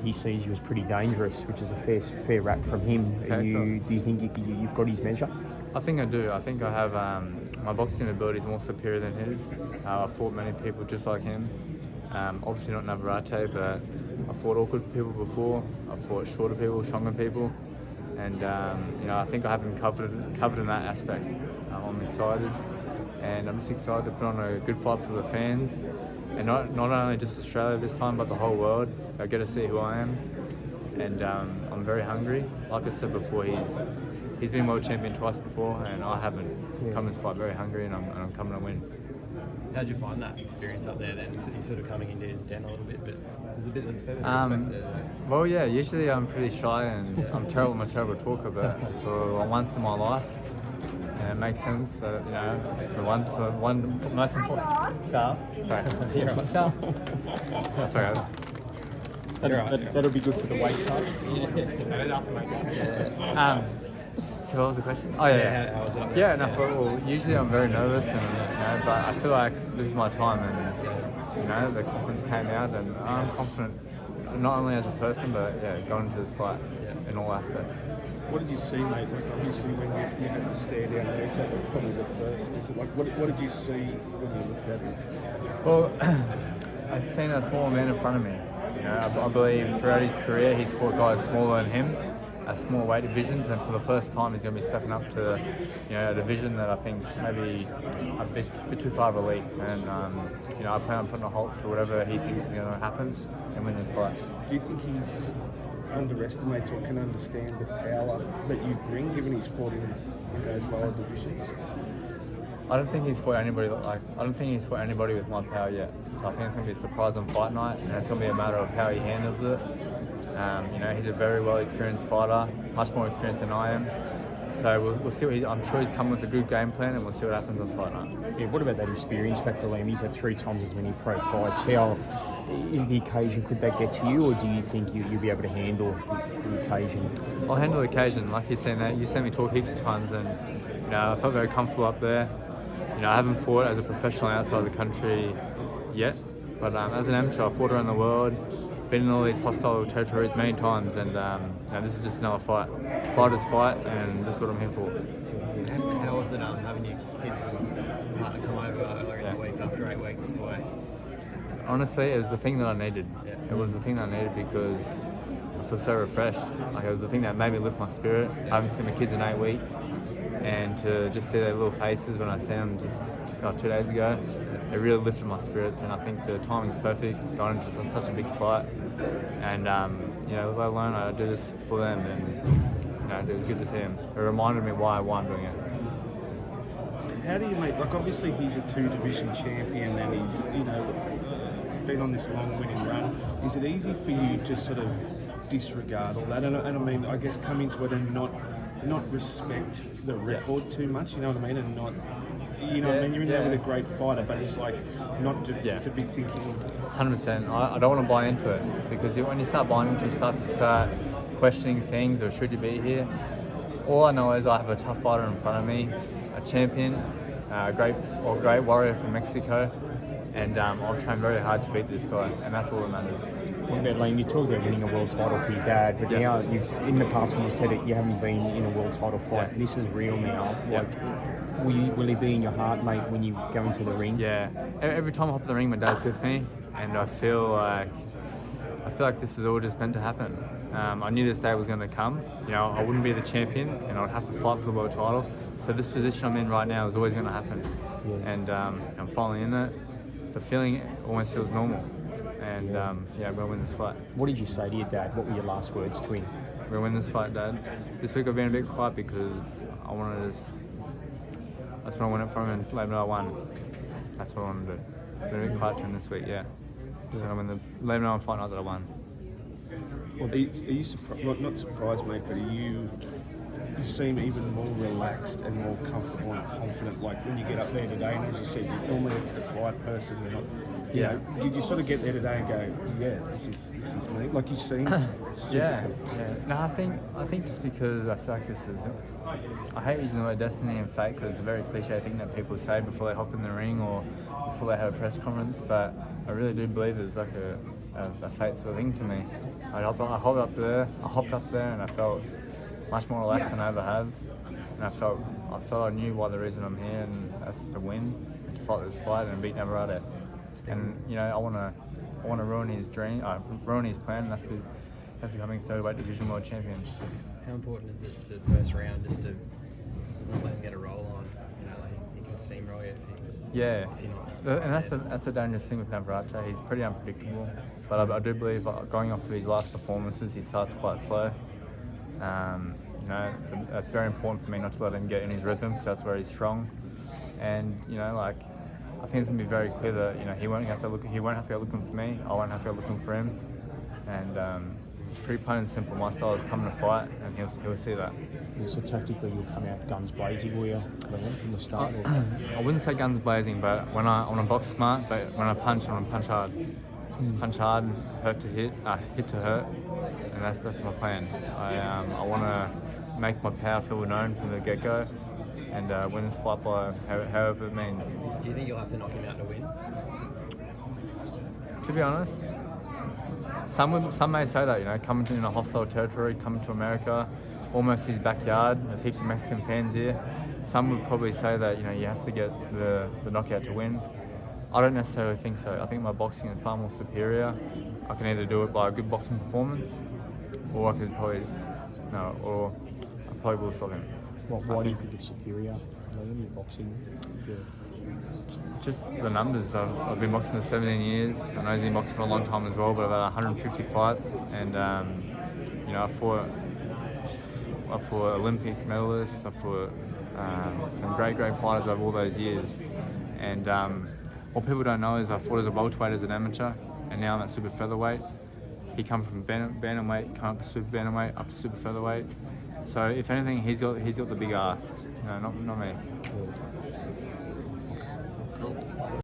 He sees you as pretty dangerous, which is a fair rap from him. Okay, Do you think you've got his measure? I think I do. I think I have my boxing ability is more superior than his. I've fought many people just like him. Obviously not Naverrete, but I've fought awkward people before. I've fought shorter people, stronger people, and I think I have him covered in that aspect. I'm excited, and I'm just excited to put on a good fight for the fans, and not only just Australia this time, but the whole world. They get to see who I am, and I'm very hungry. Like I said before, he's been world champion twice before, and I haven't. Come to this fight very hungry, and I'm coming to win. How did you find that experience up there then? So you're sort of coming into his den a little bit, but there's a bit of respect there. Well, yeah, usually I'm pretty shy and I'm a terrible talker, but for once in my life, it makes sense that, for one most important... Carl? Sorry. Carl? Sorry. That'll be good for the weight cut. So what was the question? Oh yeah. How was it up there? Yeah, well, usually I'm very nervous, and but I feel like this is my time, and the confidence came out, and I'm confident not only as a person, but going into this fight in all aspects. What did you see, mate? Like obviously when you had the stare down there, so that's probably the first. Is it like what did you see when you looked at it? Well, I've seen a small man in front of me. I believe throughout his career he's fought guys smaller than him, small weight divisions, and for the first time he's going to be stepping up to a division that I think maybe a bit too far of a leap. And I plan on putting a halt to whatever he thinks is going to happen and win this fight. Do you think he's underestimates or can understand the power that you bring, given he's fought in those lower divisions? I don't think he's fought anybody with my power yet. So I think it's going to be a surprise on fight night, and it's going to be a matter of how he handles it. He's a very well experienced fighter, much more experienced than I am. So we'll see. I'm sure he's come with a good game plan, and we'll see what happens on fight night. Yeah, what about that experience factor, Liam? He's had 3 times as many pro fights. How is the occasion? Could that get to you, or do you think you'll be able to handle the occasion? I'll handle the occasion. Like you've seen that. You seen me talk heaps of times, and I felt very comfortable up there. I haven't fought as a professional outside the country yet, but as an amateur, I've fought around the world, been in all these hostile territories many times, and this is just another fight. Fighters fight, and this is what I'm here for. How was it having your kids and partner come over like a week after 8 weeks away? Honestly, it was the thing that I needed. Yeah. It was the thing that I needed because I feel so refreshed. Like, it was the thing that made me lift my spirit. I haven't seen my kids in 8 weeks, and to just see their little faces when I see them just 2 days ago, it really lifted my spirits. And I think the timing's perfect, going into such a big fight, and let alone I do this for them, and it was good to see them. It reminded me why I'm doing it. How do you obviously he's a 2-division champion and he's, been on this long winning run. Is it easy for you to sort of disregard all that? And I mean, I guess come into it and not respect the record too much, you know what I mean? And not, I mean, you're in there with a great fighter, but it's like not to be thinking... 100%. I don't want to buy into it, because when you start buying into stuff, you start questioning things, or should you be here? All I know is I have a tough fighter in front of me, a champion, a great warrior from Mexico, and I'll train very hard to beat this guy, and that's all that matters. What about Liam? You talked about winning a world title for your dad, but now in the past when you said it, you haven't been in a world title fight. This is real now. Will he be in your heart, mate, when you go into the ring? Yeah. Every time I hop in the ring, my dad's with me, and I feel like this is all just meant to happen. I knew this day was going to come. I wouldn't be the champion, and I'd have to fight for the world title. So this position I'm in right now is always going to happen, and I'm finally in it. The feeling almost feels normal, and I'm going to win this fight. What did you say to your dad? What were your last words to him? I'm going to win this fight, Dad. This week I've been a bit quiet because I just want to win it from him and let him know I won. That's what I want to do. I've been a bit quiet to him this week, Just let him know on fight night that I won. Well, are you surprised? Well, not surprised, mate, but you seem even more relaxed and more comfortable and confident. Like when you get up there today, and as you said, you're normally a quiet person. You're not. Did you sort of get there today and go, this is me? Like you seem. Yeah. No, I think just because I feel like this is. I hate using the word destiny and fate because it's a very cliche thing that people say before they hop in the ring or before they have a press conference. But I really do believe there's like a a fate sort of thing for me. I hopped up there, and I felt much more relaxed than I ever have. And I felt I knew why the reason I'm here, and that's to win, to fight this fight and beat Navarrete. And I want to ruin his dream, ruin his plan. And that's becoming featherweight division world champion. How important is it the first round just to not let him get a roll on? Like he can steamroll you. Yeah, and that's the dangerous thing with Navarrete. He's pretty unpredictable, but I do believe going off of his last performances, he starts quite slow. It's very important for me not to let him get in his rhythm, because that's where he's strong. And I think it's gonna be very clear that he won't have to go looking for me. I won't have to go looking for him. And it's pretty plain and simple. My style is coming to fight, and he'll see that. So tactically, you'll come out guns blazing, will you, from the start? I wouldn't say guns blazing, but I want to box smart. But when I punch, I want to punch hard. Punch hard, hurt to hit, hit to hurt, and that's my plan. I want to make my power feel known from the get-go, and win this fight by however it means. Do you think you'll have to knock him out to win? To be honest, some may say that, coming to in a hostile territory, coming to America, almost his backyard, there's heaps of Mexican fans here. Some would probably say that you have to get the knockout to win. I don't necessarily think so. I think my boxing is far more superior. I can either do it by a good boxing performance, or I probably will stop him. Why do you think it's superior? Your boxing. Just the numbers. I've been boxing for 17 years. I know he's been boxing for a long time as well, but I've had 150 fights, and I fought Olympic medalists. I fought some great fighters over all those years, and what people don't know is I fought as a welterweight as an amateur, and now I'm at super featherweight. He come from bantamweight, come up to super bantamweight, up to super featherweight. So if anything, he's got the big ass, not me.